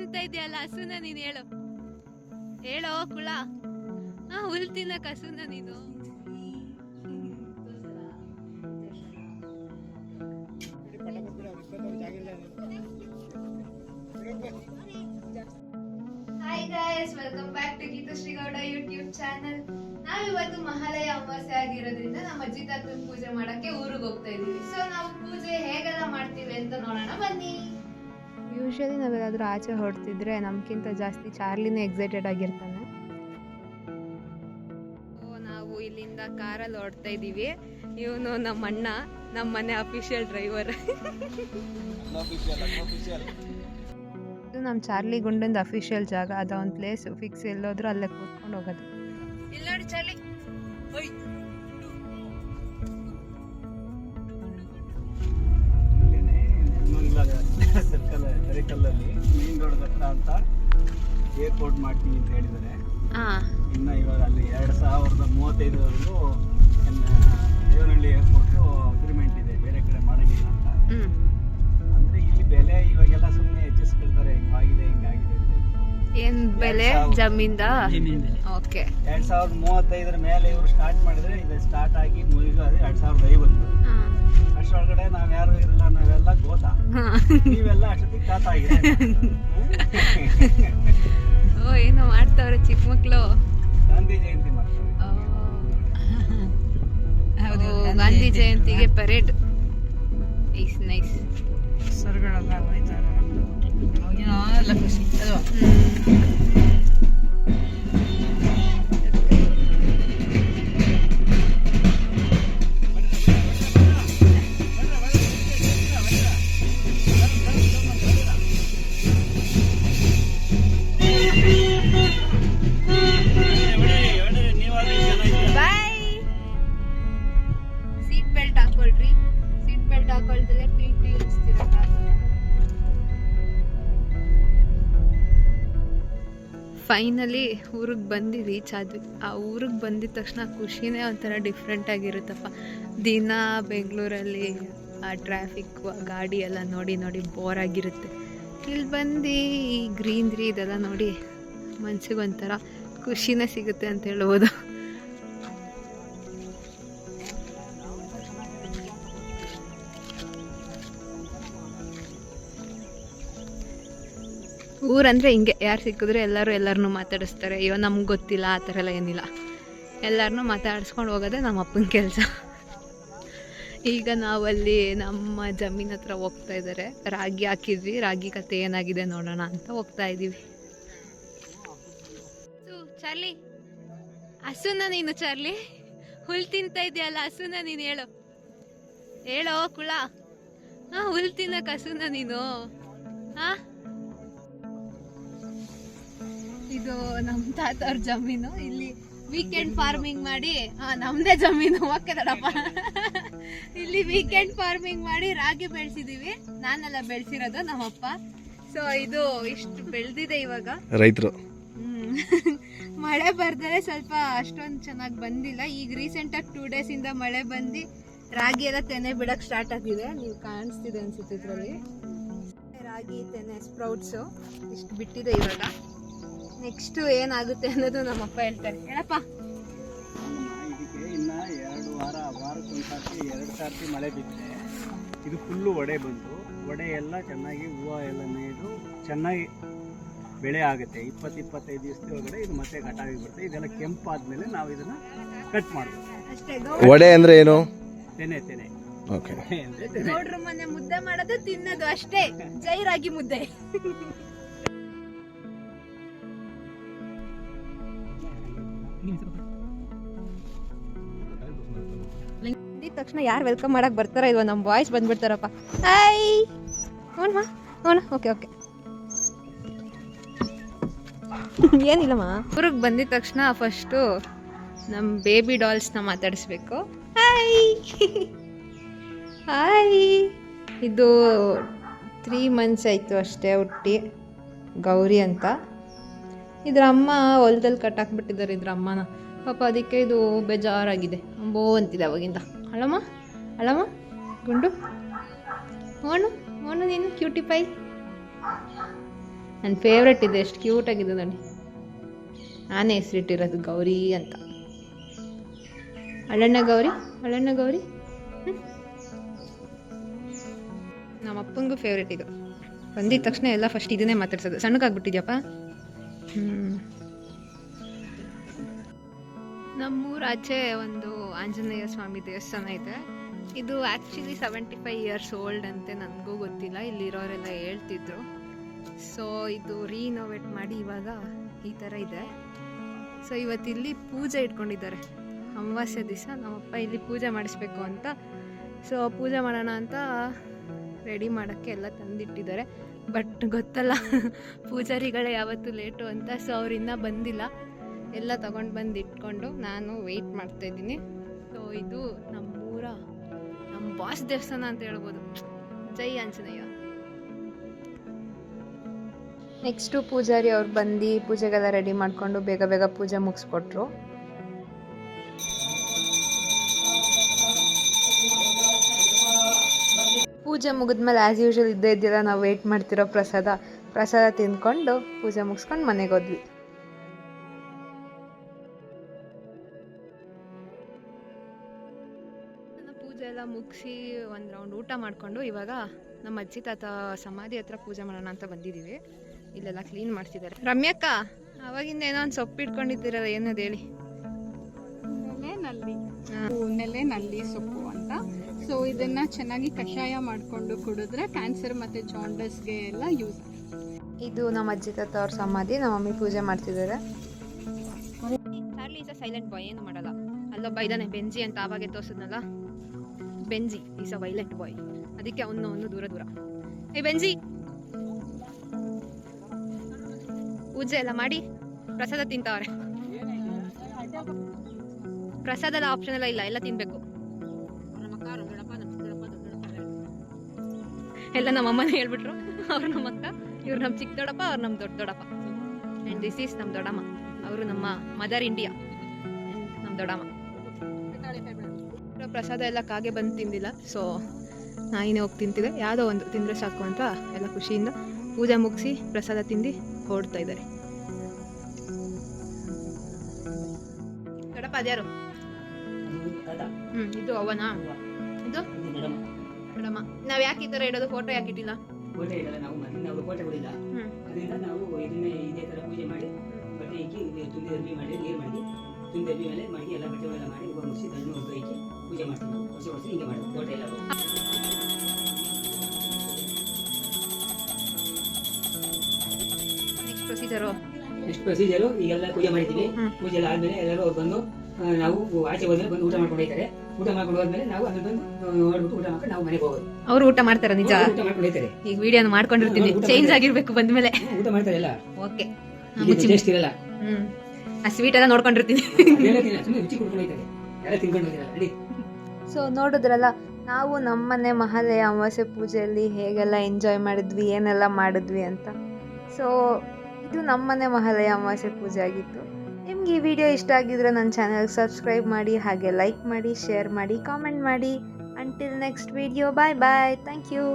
ತಿಂತಾ ಇದೆಯಲ್ಲ ಹಸುನ ನೀನು ಹೇಳು ಹೇಳೋ ಕುಳ. ಹುಲ್ ತಿನ್ನಕ್ ಹಸುನ ನೀನು. Hi guys, welcome back to Geethashree Gowda YouTube channel. ನಾವಿವತ್ತು ಮಹಾಲಯ ಅಮಾವಾಸ್ಯೆ ಆಗಿರೋದ್ರಿಂದ ನಮ್ಮ ಅಜ್ಜಿ ತಾತನ ಪೂಜೆ ಮಾಡಕ್ಕೆ ಊರಿಗೆ ಹೋಗ್ತಾ ಇದೀವಿ. ಸೊ ನಾವು ಪೂಜೆ ಹೇಗೆಲ್ಲ ಮಾಡ್ತೀವಿ ಅಂತ ನೋಡೋಣ ಬನ್ನಿ. ಯೂಶಲಿ ನಾವೆಲ್ಲಾದ್ರೂ ಆಚೆ ಹೊರಡ್ತಿದ್ರೆ ನಮ್ಗಿಂತ ಜಾಸ್ತಿ ಚಾರ್ಲಿನೇ ಎಕ್ಸೈಟೆಡ್ ಆಗಿರ್ತಾನೆ. ನಾವು ಇಲ್ಲಿಂದ ಕಾರಲ್ಲಿ ಹೊರಡ್ತಾ ಇದೀವಿ. ಇವನು ನಮ್ಮ ಅಣ್ಣ, ನಮ್ಮ ಮನೆ ಅಫಿಷಿಯಲ್ ಡ್ರೈವರ್. ಇದು ನಮ್ಮ ಚಾರ್ಲಿ ಗುಂಡಂದು ಅಫಿಷಿಯಲ್ ಜಾಗ. ಅದ ಒಂದು ಪ್ಲೇಸ್ ಫಿಕ್ಸ್, ಎಲ್ಲೋದ್ರೂ ಅಲ್ಲೇ ಕೂತ್ಕೊಂಡು ಹೋಗೋದು. ಇಲ್ಲ ನೋಡಿ ಚಾರ್ಲಿ, ಸರ್ಕಲ್ ಕರಿಕಲ್ಲಲ್ಲಿ ಮೇನ್ ರೋಡ್ ಹತ್ರ ಅಂತ ಏರ್ಪೋರ್ಟ್ ಮಾಡ್ತೀವಿ ಅಂತ ಹೇಳಿದ್ದಾರೆ. ಇನ್ನು ಇವಾಗ ಅಲ್ಲಿ 2035ವರೆಗೂ ದೇವನಹಳ್ಳಿ ಏರ್ಪೋರ್ಟ್ ಅಗ್ರಿಮೆಂಟ್ ಇದೆ, ಬೇರೆ ಕಡೆ ಮಾಡಂಗಿಲ್ಲ ಅಂತ. ಅಂದ್ರೆ ಇಲ್ಲಿ ಬೆಲೆ ಇವಾಗೆಲ್ಲ ಸುಮ್ಮನೆ ಹೆಚ್ಚಿಸ್ಕೊಳ್ತಾರೆ, ಹಿಂಗಾಗಿದೆ ಹಿಂಗಾಗಿದೆ ಅಂತ. ಏನ್ ಬೆಲೆ? ಜಮೀನ್ದ? ಓಕೆ. 2035 ಮೇಲೆ ಇವರು ಸ್ಟಾರ್ಟ್ ಮಾಡಿದ್ರೆ ಇದು ಸ್ಟಾರ್ಟ್ ಆಗಿ ಮುಗಿಯೋದು 2050. ಅಷ್ಟೊಳಗಡೆ ನಾವ್ಯಾರು ಇರಲ್ಲ, ನಾವೆಲ್ಲ ಗೋತಾ, ನೀವೆಲ್ಲ ಅಷ್ಟೊತ್ತಿಗೆ ತಾತ ಆಗಿದೆ. ಓ, ಏನೋ ಮಾಡ್ತಾವ್ರೆ ಚಿಕ್ಕ ಮಕ್ಳು. ಗಾಂಧಿ ಜಯಂತಿ ಮಾಡ್ತಾರೆ. ಗಾಂಧಿ ಜಯಂತಿಗೆ ಪರೇಡ್. Nice nice. ಸರ್ಗಳೆಲ್ಲ ಹೋಯ್ತಾರೆ, ಎಲ್ಲ ಖುಷಿ ಅಲ್ವಾ? ಸೀಟ್ ಬೆಲ್ಟ್ ಹಾಕೊಳ್ರಿ. ಸೀಟ್ ಬೆಲ್ಟ್ ಹಾಕೊಳ್ದಲೆ ಟಿ ಇಳಿಸ್ತೀರ. ಫೈನಲಿ ಊರಿಗೆ ಬಂದು ರೀಚ್ ಆದ್ವಿ. ಆ ಊರಿಗೆ ಬಂದಿದ ತಕ್ಷಣ ಖುಷಿನೇ ಒಂಥರ ಡಿಫ್ರೆಂಟ್ ಆಗಿರುತ್ತಪ್ಪ. ದಿನ ಬೆಂಗಳೂರಲ್ಲಿ ಆ ಟ್ರಾಫಿಕ್, ಗಾಡಿ ಎಲ್ಲ ನೋಡಿ ನೋಡಿ ಬೋರ್ ಆಗಿರುತ್ತೆ. ಇಲ್ಲಿ ಬಂದು ಈ ಗ್ರೀನ್ರಿ ಇದೆಲ್ಲ ನೋಡಿ ಮನ್ಸಿಗೆ ಒಂಥರ ಖುಷಿನೇ ಸಿಗುತ್ತೆ ಅಂತ ಹೇಳ್ಬೋದು. ಊರಂದರೆ ಹಿಂಗೆ, ಯಾರು ಸಿಕ್ಕಿದ್ರೆ ಎಲ್ಲರನ್ನೂ ಮಾತಾಡಿಸ್ತಾರೆ. ಅಯ್ಯೋ ನಮ್ಗೆ ಗೊತ್ತಿಲ್ಲ ಆ ಥರ ಎಲ್ಲ ಏನಿಲ್ಲ, ಎಲ್ಲರನ್ನೂ ಮಾತಾಡಿಸ್ಕೊಂಡು ಹೋಗೋದೇ ನಮ್ಮ ಅಪ್ಪನ ಕೆಲಸ. ಈಗ ನಾವಲ್ಲಿ ನಮ್ಮ ಜಮೀನ್ ಹತ್ರ ಹೋಗ್ತಾ ಇದ್ದಾರೆ. ರಾಗಿ ಹಾಕಿದ್ವಿ, ರಾಗಿ ಕತೆ ಏನಾಗಿದೆ ನೋಡೋಣ ಅಂತ ಹೋಗ್ತಾ ಇದ್ದೀವಿ. ಚಾರ್ಲಿ, ಹಸುನ ನೀನು ಚಾರ್ಲಿ ಹುಲ್ ತಿಂತಾ ಇದೆಯಲ್ಲ ಹಸುನ ನೀನು ಹೇಳೋ ಕುಳ. ಹುಲ್ ತಿನ್ನಕ್ ಹಸುನ ನೀನು. ಇದು ನಮ್ಮ ತಾತವ್ರ ಜಮೀನು. ಇಲ್ಲಿ ವೀಕೆಂಡ್ ಫಾರ್ಮಿಂಗ್ ಮಾಡಿ, ನಮ್ದೇ ಜಮೀನು, ಓಕೆ ತಡಪ್ಪ. ಇಲ್ಲಿ ವೀಕೆಂಡ್ ಫಾರ್ಮಿಂಗ್ ಮಾಡಿ ರಾಗಿ ಬೆಳೆಸಿದೀವಿ. ನಾನೆಲ್ಲ ಬೆಳೆಸಿರೋದು, ನಮ್ಮಪ್ಪ. ಸೊ ಇದು ಇಷ್ಟು ಬೆಳೆದಿದೆ ಇವಾಗ. ರೈತರು ಮಳೆ ಬರ್ದರೆ ಸ್ವಲ್ಪ ಅಷ್ಟೊಂದು ಚೆನ್ನಾಗಿ ಬಂದಿಲ್ಲ. ಈಗ ರೀಸೆಂಟಾಗಿ 2 days ಇಂದ ಮಳೆ ಬಂದು ರಾಗಿ ಎಲ್ಲ ತೆನೆ ಬಿಡಕ್ಕೆ ಸ್ಟಾರ್ಟ್ ಆಗಿದೆ. ನೀವು ಕಾಣಿಸ್ತಿದೆ ಅನ್ಸುತ್ತೆ ಇದರಲ್ಲಿ. ರಾಗಿ ತೆನೆ ಸ್ಪ್ರೌಟ್ಸು ಇಷ್ಟು ಬಿಟ್ಟಿದೆ ಇವಾಗ. ನೆಕ್ಸ್ಟ್ ಏನಾಗುತ್ತೆ ಅನ್ನೋದು ನಮ್ಮಪ್ಪ ಹೇಳ್ತಾರೆ. ಹೇಳಪ್ಪ. ಇದಕ್ಕೆ ಇನ್ನ 2 ವಾರಕ್ಕೊಂದ್ಸರ್ತಿ 2 ಸರ್ತಿ ಮಳೆ ಬಿದ್ದರೆ ಇದು ಫುಲ್ಲು ಒಡೆ ಬಂತು. ಒಡೆ ಎಲ್ಲ ಚೆನ್ನಾಗಿ ಹೂವು ಎಲ್ಲ ನೇಯ್ದು ಚೆನ್ನಾಗಿ ಬೆಳೆ ಆಗುತ್ತೆ. 20-25 ದಿವಸದೊಳಗಡೆ ಇದು ಮತ್ತೆ ಕಟಾವಿ ಬರುತ್ತೆ. ಇದೆಲ್ಲ ಕೆಂಪಾದ್ಮೇಲೆ ನಾವು ಇದನ್ನ ಕಟ್ ಮಾಡ್ಬೋದು. ವಡೆ ಅಂದ್ರೆ ಏನು? ತೆನೆ ತೆನೆ. ಓಕೆ. ನೋಡ್ರ ಮನೆ ಮುದ್ದೆ ಮಾಡೋದು, ತಿನ್ನೋದು ಅಷ್ಟೇ. ಜೈ ರಾಗಿ ಮುದ್ದೆ. ಅಂದಿದ ತಕ್ಷಣ ಯಾರು ವೆಲ್ಕಮ್ ಮಾಡಕ್ ಬರ್ತಾರ ಇಲ್ವ, ನಮ್ಮ ಬಾಯ್ಸ್ ಬಂದ್ಬಿಡ್ತಾರಪ್ಪ. ಹಾಯ್ ನೋಡಮ್ಮ, ಓಕೆ ಓಕೆ. ಏನಿಲ್ಲಮ್ಮ, ಊರಿಗೆ ಬಂದಿದ ತಕ್ಷಣ ಫಸ್ಟು ನಮ್ಮ ಬೇಬಿ ಡಾಲ್ಸ್ನ ಮಾತಾಡಿಸ್ಬೇಕು. Hi hi. ಇದು 3 months ಆಯಿತು ಅಷ್ಟೇ ಹುಟ್ಟಿ, ಗೌರಿ ಅಂತ. ಇದ್ರ ಅಮ್ಮ ಹೊಲದಲ್ಲಿ ಕಟ್ಟಾಕ್ಬಿಟ್ಟಿದ್ದಾರೆ ಇದ್ರ ಅಮ್ಮನ ಪಾಪ. ಅದಕ್ಕೆ ಇದು ಬೇಜಾರಾಗಿದೆ, ಅಂಬೋ ಅಂತಿದೆ ಅವಾಗಿಂದ. ಅಳಮ್ಮ ಗುಂಡು, ಓಣು ನೀನು ಕ್ಯೂಟಿ ಪೈ. ನನ್ನ ಫೇವ್ರೆಟ್ ಇದೆ, ಎಷ್ಟು ಕ್ಯೂಟಾಗಿದೆ ನೋಡಿ. ನಾನೇ ಹೆಸರಿಟ್ಟಿರೋದು ಗೌರಿ ಅಂತ. ಅಳಣ್ಣ ಗೌರಿ, ಅಳಣ್ಣ ಗೌರಿ. ನಮ್ಮ ಅಪ್ಪಂಗೂ ಫೇವ್ರೆಟ್ ಇದು. ಬಂದಿದ ತಕ್ಷಣ ಎಲ್ಲ ಫಸ್ಟ್ ಇದನ್ನೇ ಮಾತಾಡ್ಸೋದು. ಸಣ್ಣಕ್ಕಾಗ್ಬಿಟ್ಟಿದ್ಯಪ್ಪ. ನಮ್ಮೂರಾಚೆ ಒಂದು ಆಂಜನೇಯ ಸ್ವಾಮಿ ದೇವಸ್ಥಾನ ಇದೆ. ಇದು ಆ್ಯಕ್ಚುಲಿ 75 ಇಯರ್ಸ್ ಓಲ್ಡ್ ಅಂತೆ, ನನಗೂ ಗೊತ್ತಿಲ್ಲ, ಇಲ್ಲಿರೋರೆಲ್ಲ ಹೇಳ್ತಿದ್ರು. ಸೊ ಇದು ರೀನೋವೇಟ್ ಮಾಡಿ ಇವಾಗ ಈ ಥರ ಇದೆ. ಸೊ ಇವತ್ತಿಲ್ಲಿ ಪೂಜೆ ಇಟ್ಕೊಂಡಿದ್ದಾರೆ. ಅಮಾವಾಸ್ಯೆ ದಿವಸ ನಮ್ಮಪ್ಪ ಇಲ್ಲಿ ಪೂಜೆ ಮಾಡಿಸ್ಬೇಕು ಅಂತ. ಸೊ ಪೂಜೆ ಮಾಡೋಣ ಅಂತ ರೆಡಿ ಮಾಡೋಕ್ಕೆ ಎಲ್ಲ ತಂದಿಟ್ಟಿದ್ದಾರೆ. ಬಟ್ ಗೊತ್ತಲ್ಲ ಪೂಜಾರಿಗಳೇ ಯಾವತ್ತೂ ಲೇಟು ಅಂತ. ಸೊ ಅವ್ರಿನ್ನೂ ಬಂದಿಲ್ಲ. ಎಲ್ಲ ತಗೊಂಡು ಬಂದು ಇಟ್ಕೊಂಡು ನಾನು ವೆಯ್ಟ್ ಮಾಡ್ತಾಯಿದ್ದೀನಿ. ಸೊ ಇದು ನಮ್ಮೂರ ನಮ್ಮ ಬಾಸ್ ದೇವಸ್ಥಾನ ಅಂತ ಹೇಳ್ಬೋದು. ಜೈ ಆಂಜನೇಯ. ನೆಕ್ಸ್ಟು ಪೂಜಾರಿ ಅವ್ರು ಬಂದು ಪೂಜೆಗೆಲ್ಲ ರೆಡಿ ಮಾಡಿಕೊಂಡು ಬೇಗ ಬೇಗ ಪೂಜೆ ಮುಗಿಸ್ಕೊಟ್ರು. ಪೂಜೆ ಮುಗಿದ್ಮೇಲೆ ಆ್ಯಸ್ ಯೂಶ್ವಲ್ ಇದ್ದೇ ಇದ್ದಿಲ್ಲ, ನಾವು ವೆಯ್ಟ್ ಮಾಡ್ತಿರೋ ಪ್ರಸಾದ ತಿಂದ್ಕೊಂಡು ಪೂಜೆ ಮುಗಿಸ್ಕೊಂಡು ಮನೆಗೆ ಹೋದ್ವಿ. ಪೂಜೆ ಎಲ್ಲ ಮುಗಿಸಿ ಒಂದು ರೌಂಡ್ ಊಟ ಮಾಡಿಕೊಂಡು ಇವಾಗ ನಮ್ಮ ಅಜ್ಜಿ ತಾತ ಸಮಾಧಿ ಹತ್ರ ಪೂಜೆ ಮಾಡೋಣ ಅಂತ ಬಂದಿದ್ದೀವಿ. ಇಲ್ಲೆಲ್ಲ ಕ್ಲೀನ್ ಮಾಡ್ತಿದ್ದಾರೆ. ರಮ್ಯಕ್ಕ, ಅವಾಗಿಂದ ಏನೋ ಒಂದು ಸೊಪ್ಪು ಇಟ್ಕೊಂಡಿದ್ದೀರಲ್ಲ, ಏನದು ಹೇಳಿ. ನೆಲೆ ನಲ್ಲಿ ಸೊಪ್ಪು ಅಂತ. ಸೊ ಇದನ್ನ ಚೆನ್ನಾಗಿ ಕಷಾಯ ಮಾಡಿಕೊಂಡು ಕುಡಿದ್ರೆ ಕ್ಯಾನ್ಸರ್ ಮತ್ತು ಜಾಂಡಸ್ಗೆ ಎಲ್ಲ ಯೂಸ್. ಇದು ನಮ್ಮ ಅಜ್ಜಿ ತಾತ ಅವ್ರ ಸಮಾಧಿ. ನಮ್ಮ ಮಮ್ಮಿ ಪೂಜೆ ಮಾಡ್ತಿದ್ದಾರೆ. ಚಾರ್ಲಿ ಈಸ್ ಅ ಸೈಲೆಂಟ್ ಬಾಯ್, ಏನು ಮಾಡಲ್ಲ. ಅಲ್ಲೊಬ್ಬ ಇದ್ದಾನೆ ಬೆಂಜಿ ಅಂತ, ಆವಾಗೆ ತೋರಿಸಿದ್ನಲ್ಲ. ಬೆಂಜಿ ಈಸ್ ಅ ವೈಲೆಂಟ್ ಬಾಯ್, ಅದಕ್ಕೆ ಅವನು ದೂರ ದೂರ. ಏ ಬೆಂಜಿ, ಪೂಜೆ ಎಲ್ಲ ಮಾಡಿ ಪ್ರಸಾದ ತಿಂತವ್ರೆ. ಪ್ರಸಾದ ಎಲ್ಲ ಆಪ್ಷನ್ ಎಲ್ಲ ತಿನ್ಬೇಕು. ಎಲ್ಲ ನಮ್ಮ ಅಮ್ಮನೇ ಹೇಳ್ಬಿಟ್ರು. ಅವ್ರು ನಮ್ಮ ಅಕ್ಕ, ಇವ್ರು ನಮ್ಮ ಚಿಕ್ಕ ದೊಡ್ಡಪ್ಪ, ಅವ್ರು ನಮ್ಮ ದೊಡ್ಡ ದೊಡ್ಡಪ್ಪ. ಆ್ಯಂಡ್ ದಿಸ್ ಈಸ್ ನಮ್ಮ ದೊಡ್ಡಮ್ಮ. ಅವರು ನಮ್ಮ ಮದರ್ ಇಂಡಿಯಾ, ನಮ್ಮ ದೊಡ್ಡಮ್ಮ. ಪ್ರಸಾದ ಎಲ್ಲ ಕಾಗೆ ಬಂದು ತಿಂದಿಲ್ಲ. ಸೊ ನಾಯಿನೇ ಹೋಗಿ ತಿಂತಿದೆ. ಯಾವುದೋ ಒಂದು ತಿಂದರೆ ಸಾಕು ಅಂತ ಎಲ್ಲ ಖುಷಿಯಿಂದ ಪೂಜೆ ಮುಗಿಸಿ ಪ್ರಸಾದ ತಿಂದು ಹೊರಡ್ತಾ ಇದ್ದಾರೆ. ದೊಡ್ಡಪ್ಪ ಅದ್ಯಾರು? ಇದು ಅವನ, ಇದು ಮೇಡಮ್ಮ. ನಾವ್ ಯಾಕೆ ಈ ತರ ಇಡೋದು? ಫೋಟೋ ಯಾಕೆ ಇಟ್ಟಿಲ್ಲ? ಫೋಟೋ ಇಡಲ್ಲ ನಾವು, ನಾವು ಫೋಟೋ ಕೊಡಿಲ್ಲ. ಅದರಿಂದ ನಾವು ಇದನ್ನೇ ಇದೇ ತರ ಪೂಜೆ ಮಾಡಿ ಬಟ್ಟೆ ಇಕ್ಕಿ ತುಂಬಿ ಅರ್ಬಿ ಮಾಡಿ ನೀರು ಮಾಡಿ ತುಂಬಿ ಅರ್ಬಿ ಮೇಲೆ ಮಾಡಿ ಎಲ್ಲ ಬಟ್ಟೆಗಳೆಲ್ಲ ಮಾಡಿ ಹೂವು ಮುಗಿಸಿ ದಂಡು ಹೂವು ಇಕ್ಕಿ ಪೂಜೆ ಮಾಡ್ತೀವಿ ನಾವು. ವರ್ಷ ಹಿಂಗೆ ಮಾಡೋದು. ಫೋಟೋ ಎಲ್ಲ ನೆಕ್ಸ್ಟ್ ಪ್ರೊಸೀಜರು ಈಗೆಲ್ಲ ಪೂಜೆ ಮಾಡಿದ್ದೀವಿ. ಪೂಜೆ ಎಲ್ಲ ಆದ್ಮೇಲೆ ಎಲ್ಲರೂ ಅವ್ರು ಬಂದು ನಾವು ಆಚೆ ಹೋದ್ಮೇಲೆ ಬಂದು ಊಟ ಮಾಡ್ಕೊಂಡು ಹೋಗ್ತಾರೆ. ಊಟ ಮಾಡ್ಕೊಂಡು ಹೋದ್ಮೇಲೆ ನಾವು ಅಲ್ಲಿ ಬಂದು ನೋಡ್ಬಿಟ್ಟು ಊಟ ಮಾಡ್ಕೊಂಡು ನಾವು ಮನೆಗೆ ಹೋಗೋದು. ಅವ್ರು ಊಟ ಮಾಡ್ತಾರೆ ನಿಜ? ಊಟ ಮಾಡ್ಕೊಂಡು ಹೋಗ್ತಾರೆ. ಈಗ ವಿಡಿಯೋನ ಮಾಡ್ಕೊಂಡಿರ್ತೀನಿ, ಚೇಂಜ್ ಆಗಿರ್ಬೇಕು ಬಂದ್ಮೇಲೆ. ಊಟ ಮಾಡ್ತಾರೆ ಎಲ್ಲ. ಓಕೆ, ಟೇಸ್ಟ್ ಇರಲ್ಲ. ಆ ಸ್ವೀಟ್ ಎಲ್ಲ ನೋಡ್ಕೊಂಡಿರ್ತೀನಿ. ಸುಮ್ಮನೆ ರುಚಿ ಕೊಡ್ಕೊಂಡು ಹೋಗ್ತಾರೆ, ಎಲ್ಲ ತಿನ್ಕೊಂಡು ಹೋಗ್ತಾರಲ್ಲ ರೆಡಿ. ಸೊ ನೋಡಿದ್ರಲ್ಲ, ನಾವು ನಮ್ಮನೆ ಮಹಾಲಯ ಅಮಾವಾಸ್ಯೆ ಪೂಜೆಯಲ್ಲಿ ಹೇಗೆಲ್ಲ ಎಂಜಾಯ್ ಮಾಡಿದ್ವಿ, ಏನೆಲ್ಲ ಮಾಡಿದ್ವಿ ಅಂತ. ಸೊ ಇದು ನಮ್ಮನೆ ಮಹಾಲಯ ಅಮಾವಾಸ್ಯೆ ಪೂಜೆ ಆಗಿತ್ತು. ನಿಮ್ಗೆ ಈ ವಿಡಿಯೋ ಇಷ್ಟ ಆಗಿದ್ರೆ ನನ್ನ ಚಾನಲ್ಗೆ ಸಬ್ಸ್ಕ್ರೈಬ್ ಮಾಡಿ, ಹಾಗೆ ಲೈಕ್ ಮಾಡಿ, ಶೇರ್ ಮಾಡಿ, ಕಾಮೆಂಟ್ ಮಾಡಿ. Until next video, bye bye, thank you.